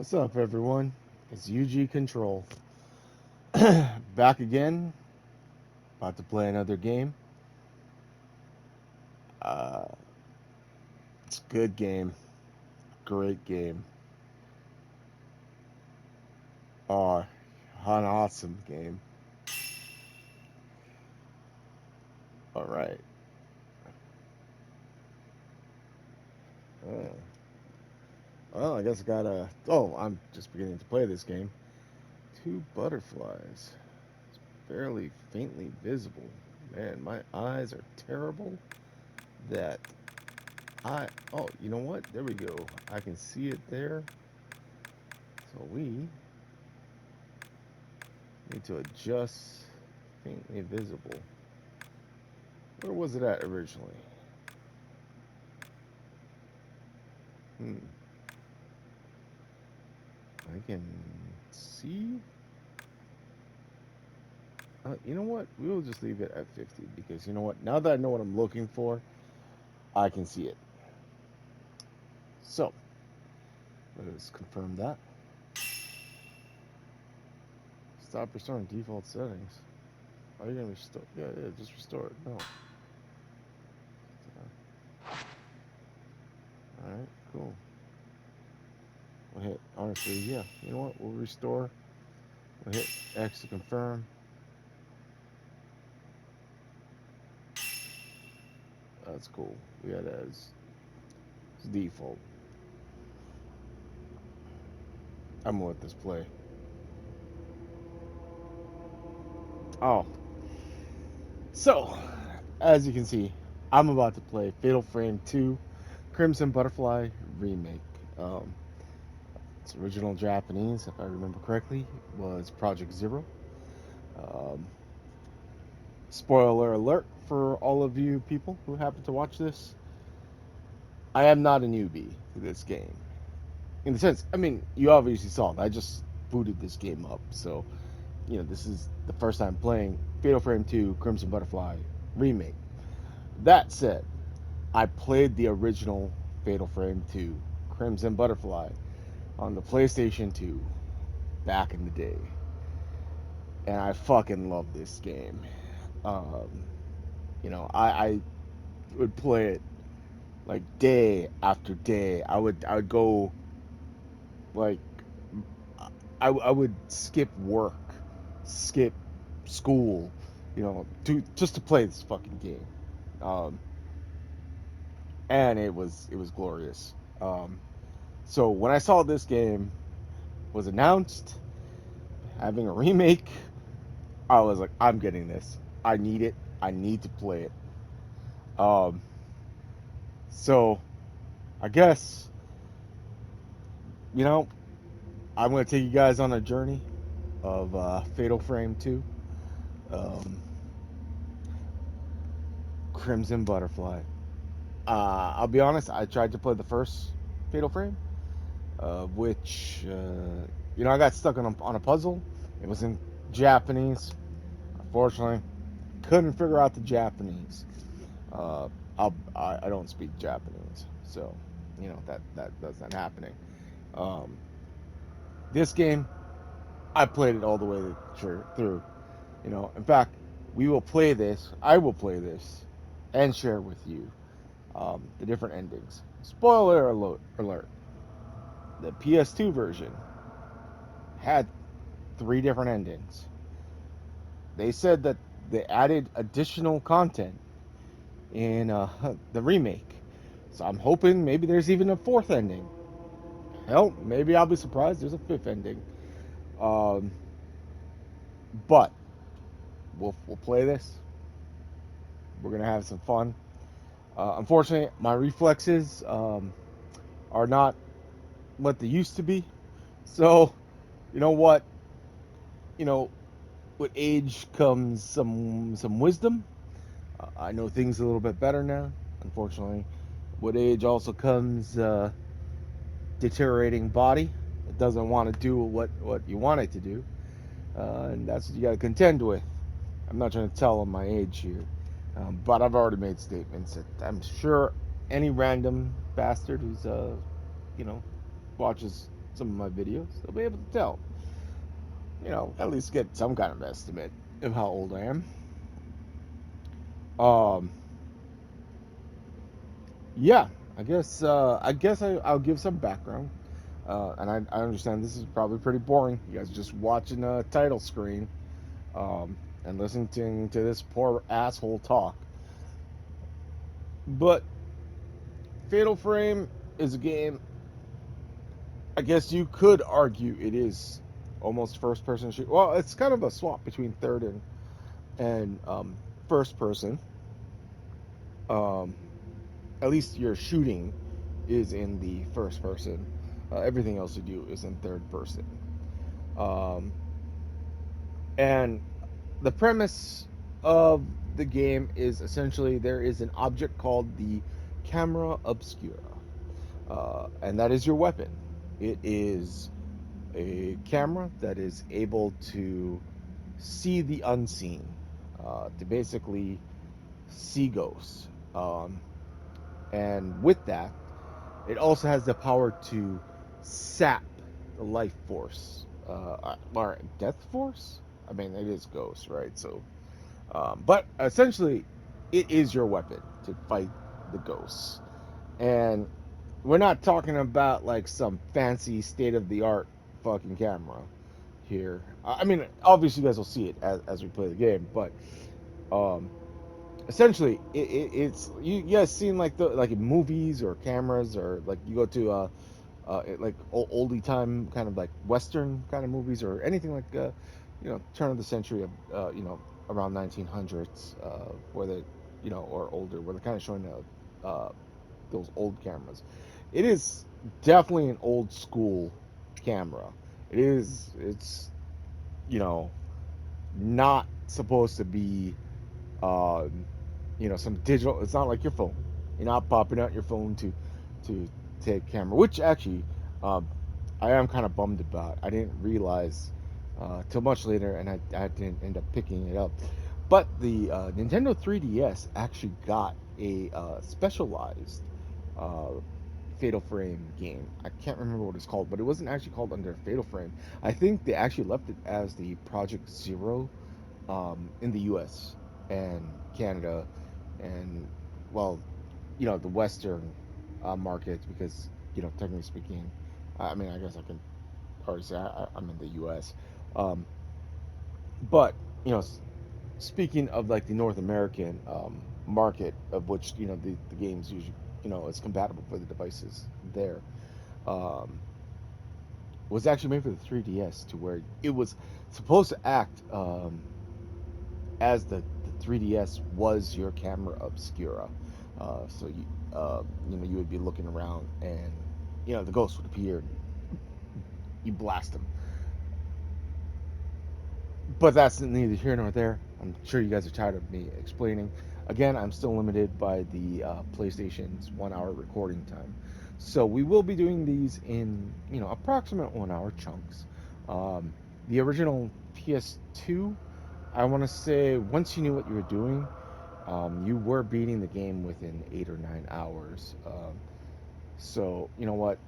What's up, everyone? It's UG Control. Back again, about to play another game. Uh, it's a good game, great game. Oh, an awesome game. All right. Uh, well, I guess I gotta. Oh, I'm just beginning to play this game. Two butterflies, barely faintly visible. Man, my eyes are terrible. That I. Oh, you know what? There we go. I can see it there. So we need to adjust faintly visible. Where was it at originally? Hmm. I can see. You know what? We will just leave it at 50 because you know what? Now that I know what I'm looking for, I can see it. So let's confirm that. Stop restoring default settings. Are you gonna restore? Yeah, yeah, just restore it. No. All right, cool. We'll hit honestly, yeah. You know what? We'll restore. We'll hit X to confirm. That's cool. We had it as default. I'm gonna let this play. Oh, so as you can see, I'm about to play Fatal Frame 2 Crimson Butterfly Remake. Um, its original Japanese, if I remember correctly, was Project Zero. Um, Spoiler alert for all of you people who happen to watch this. I am not a newbie to this game. In the sense, I mean, you obviously saw it. I just booted this game up. So, this is the first time playing Fatal Frame 2 Crimson Butterfly Remake. That said, I played the original Fatal Frame 2 Crimson Butterfly on the PlayStation 2 back in the day. And I fucking love this game. Um, I would play it like day after day. I would go like I would skip work, skip school, to just to play this fucking game. Um, and it was glorious. So when I saw this game was announced, having a remake, I was like, I'm getting this. I need it. I need to play it. Um, so I guess you know I'm gonna take you guys on a journey of Fatal Frame 2, um, Crimson Butterfly. I'll be honest. I tried to play the first Fatal Frame, which I got stuck on a puzzle. It was in Japanese. Unfortunately, couldn't figure out the Japanese. Uh, I don't speak Japanese, so that's not happening. Um, this game, I played it all the way through. In fact, we will play this. I will play this and share with you the different endings. Spoiler alert! Alert: the PS2 version had three different endings. They said that they added additional content in the remake, so I'm hoping maybe there's even a fourth ending. Hell, maybe I'll be surprised there's a fifth ending. Um, but we'll play this. We're gonna have some fun. Unfortunately, my reflexes are not what they used to be. So, you know what? You know, with age comes some wisdom. I know things a little bit better now. Unfortunately, with age also comes deteriorating body. It doesn't want to do what you want it to do, and that's what you got to contend with. I'm not trying to tell them my age here, but I've already made statements that I'm sure any random bastard who's you know watches some of my videos, they'll be able to tell. At least get some kind of estimate of how old I am. Um, yeah, I'll give some background. And I understand this is probably pretty boring. You guys are just watching a title screen, and listening to this poor asshole talk. But Fatal Frame is a game. I guess you could argue it is almost first person shoot. Well, it's kind of a swap between third and first person. Um, at least your shooting is in the first person. Everything else you do is in third person. Um, and the premise of the game is essentially there is an object called the camera obscura, and that is your weapon. It is a camera that is able to see the unseen, to basically see ghosts. And with that, it also has the power to sap the life force, or death force. I mean, it is ghosts, right? So, but essentially, it is your weapon to fight the ghosts. And we're not talking about like some fancy state of the art fucking camera here. I mean, obviously, you guys will see it as we play the game, but um, essentially, it's you guys seen like the like in movies or cameras, or like you go to like oldie time kind of like western kind of movies, or anything like turn of the century of around 1900s, where they or older, where they're kind of showing those old cameras. It is definitely an old school camera. It's you know not supposed to be some digital. It's not like your phone. You're not popping out your phone to take camera, which actually um, I am kind of bummed about. I didn't realize till much later, and I didn't end up picking it up. But the Nintendo 3DS actually got a specialized uh, Fatal Frame game. I can't remember what it's called, but it wasn't actually called under Fatal Frame. I think they actually left it as the Project Zero, in the U.S. and Canada, and well, the Western markets, because technically speaking, I mean, I guess I can already say I'm in the U.S. Um, but you know, speaking of like the North American market, of which the games usually is compatible for the devices there, um, was actually made for the 3DS, to where it was supposed to act as the 3DS was your camera obscura. So you would be looking around, and the ghost would appear, and you blast them. But that's neither here nor there. I'm sure you guys are tired of me explaining. Again, I'm still limited by the PlayStation's 1 hour recording time, so we will be doing these in approximate 1 hour chunks. Um, the original PS2, I want to say, once you knew what you were doing, you were beating the game within 8 or 9 hours. So you know what?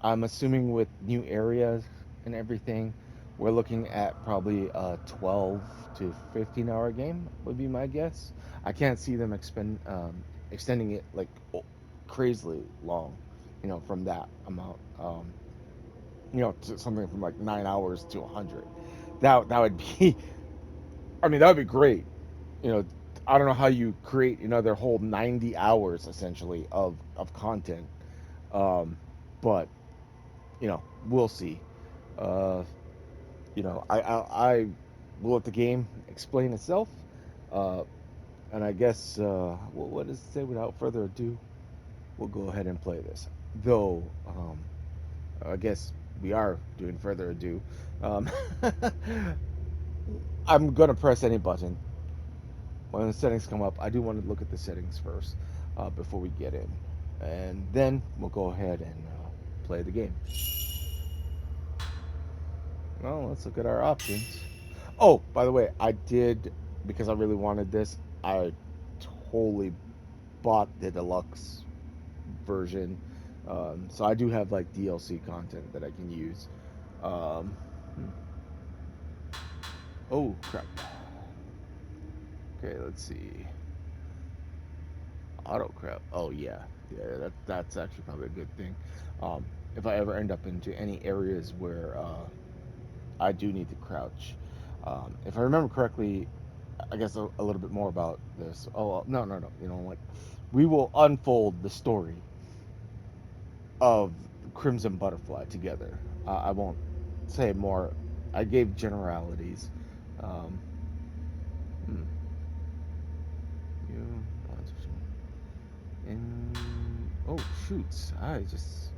I'm assuming with new areas and everything, we're looking at probably a 12 to 15 hour game would be my guess. I can't see them extending it like crazily long, from that amount. To something from like 9 hours to 100. That would be, I mean, that would be great. you know, I don't know how you create another whole 90 hours essentially of content. Um, but we'll see. Uh, I will let the game explain itself. Uh, and I guess what does it say? Without further ado, we'll go ahead and play this. Though I guess we are doing further ado. Um, I'm gonna press any button when the settings come up. I do want to look at the settings first before we get in, and then we'll go ahead and play the game. Well, let's look at our options. Oh, by the way, I did, because I really wanted this, I totally bought the deluxe version So I do have like DLC content that I can use. Um, hmm. Oh crap. Okay, let's see. Auto crap. Oh yeah, yeah. That's actually probably a good thing. Um, if I ever end up into any areas where I do need to crouch, if I remember correctly, I guess a little bit more about this. Oh no, no, no. You know what? We will unfold the story of Crimson Butterfly together. I won't say more. I gave generalities. Um, hmm, you and oh shoots! I just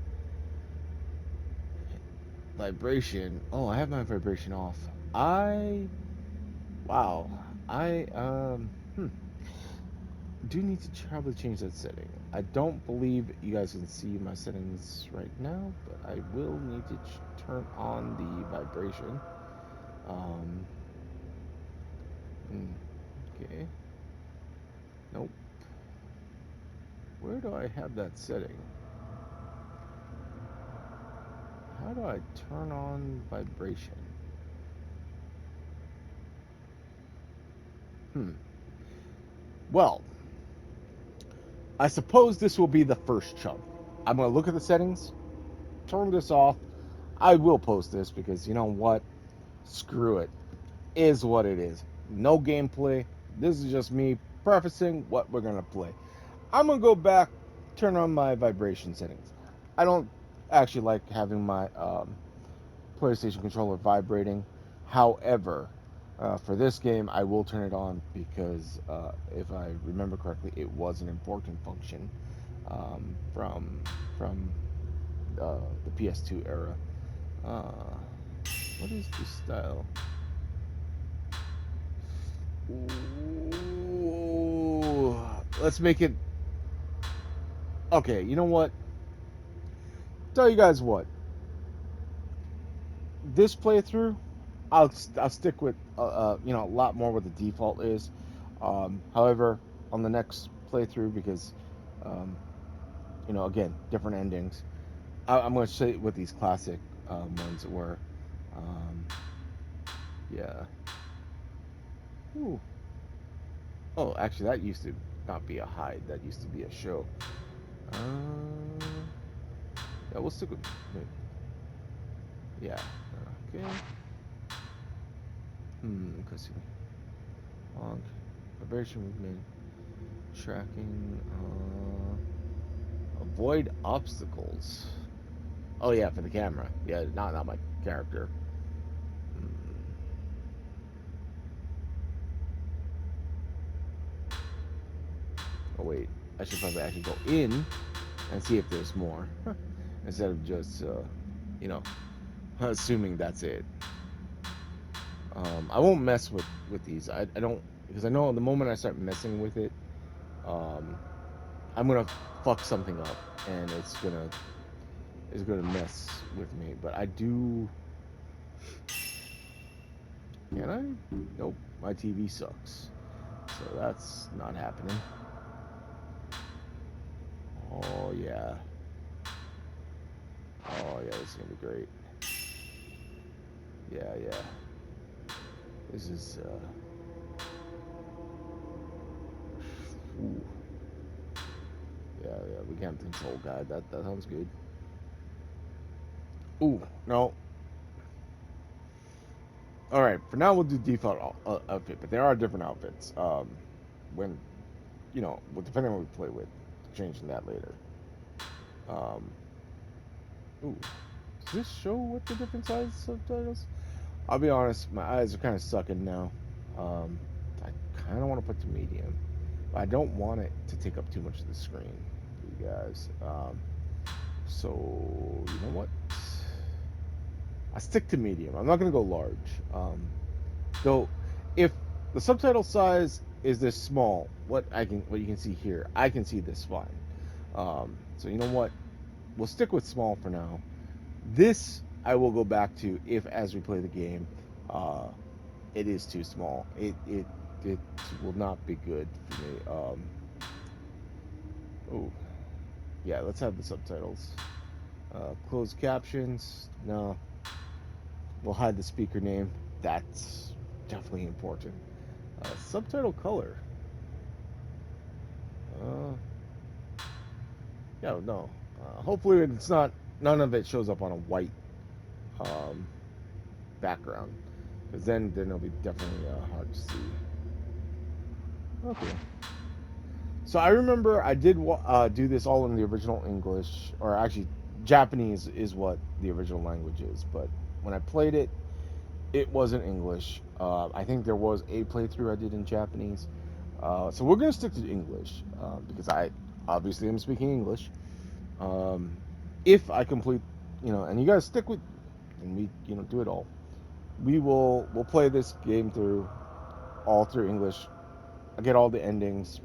vibration. Oh, I have my vibration off. I wow. I do need to probably change that setting. I don't believe you guys can see my settings right now, but I will need to turn on the vibration. Um, okay. Nope. Where do I have that setting? How do I turn on vibration? Hmm. Well, I suppose this will be the first chunk. I'm going to look at the settings, turn this off. I will post this because you know what? Screw it. Is what it is. No gameplay. This is just me prefacing what we're going to play. I'm going to go back, turn on my vibration settings. I don't actually like having my PlayStation controller vibrating. However, for this game, I will turn it on because if I remember correctly, it was an important function from the PS2 era. Uh, what is this style? Ooh, let's make it. Okay, you know what? Tell you guys what. This playthrough, I'll stick with a lot more what the default is. However, on the next playthrough, because um, again, different endings. I'm going to say with these classic ones where, um, yeah. Ooh. Oh, actually, that used to not be a hide. That used to be a show. Uh, yeah, we'll stick with. Yeah. Okay. Because on vibration movement tracking. Avoid obstacles. Oh yeah, for the camera. Yeah, not my character. Hmm. Oh wait, I should probably actually go in and see if there's more instead of just you know assuming that's it. I won't mess with these. I don't because I know the moment I start messing with it, um, I'm gonna fuck something up and it's gonna mess with me. But I do. Can I? Nope. My TV sucks. So that's not happening. Oh yeah. Oh yeah, this is gonna be great. Yeah, yeah. This is ooh. Yeah, yeah, we can control guide. That sounds good. Ooh, no. Alright, for now we'll do default outfit, but there are different outfits. When depending on what we play with, changing that later. Um ooh. Does this show what the different size subtitles? I'll be honest, my eyes are kind of sucking now. Um, I kind of want to put to medium. But I don't want it to take up too much of the screen, you guys. So, you know what? I stick to medium. I'm not going to go large. Though, if the subtitle size is this small, what you can see here, I can see this fine. So you know what? We'll stick with small for now. This I will go back to if, as we play the game, uh, it is too small. It will not be good for me. Oh, Yeah, let's have the subtitles. Closed captions. No. We'll hide the speaker name. That's definitely important. Subtitle color. Uh, yeah, no. Hopefully it's not. None of it shows up on a white um, background, because then it'll be definitely hard to see. Okay. So I remember I did do this all in the original English, or actually Japanese is what the original language is. But when I played it, it wasn't English. I think there was a playthrough I did in Japanese. So we're gonna stick to English because I obviously am speaking English. Um, if I complete, and you guys stick with, and we, do it all. We'll play this game through all through English. I get all the endings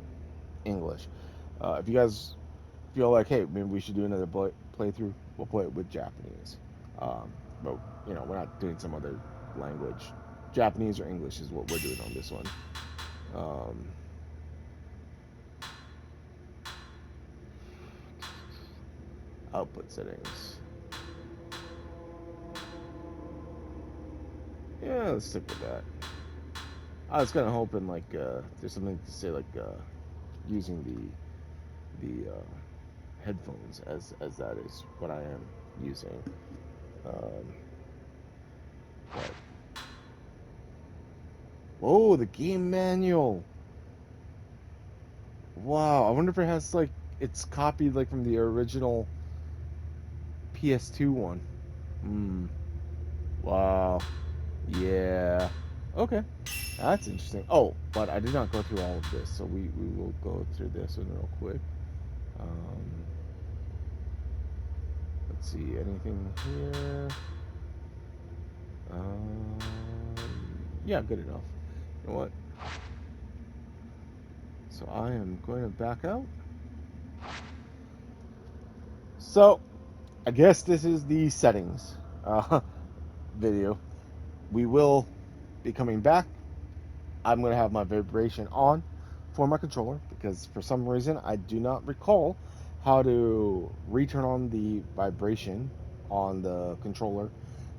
English. If you guys feel like, hey, maybe we should do another playthrough, we'll play it with Japanese. Um, but we're not doing some other language. Japanese or English is what we're doing on this one. Um, Output settings. Yeah, let's stick with that. I was kind of hoping like there's something to say like using the headphones as that is what I am using. Um, but oh, the game manual. Wow, I wonder if it has like it's copied like from the original PS2 one. Hmm. Wow. Yeah. Okay. That's interesting. Oh, but I did not go through all of this, so we will go through this one real quick. Um, let's see, anything here? Um, yeah, good enough. You know what? So I am going to back out. So I guess this is the settings video. We will be coming back. I'm going to have my vibration on for my controller because for some reason I do not recall how to return on the vibration on the controller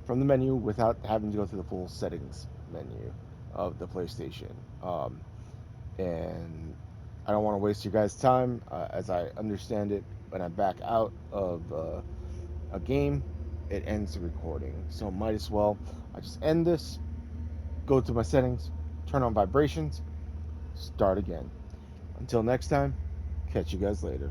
from the menu without having to go through the full settings menu of the PlayStation. And I don't want to waste your guys' time. As I understand it, when I back out of a game, it ends the recording. So might as well I just end this, go to my settings, turn on vibrations, start again. Until next time, catch you guys later.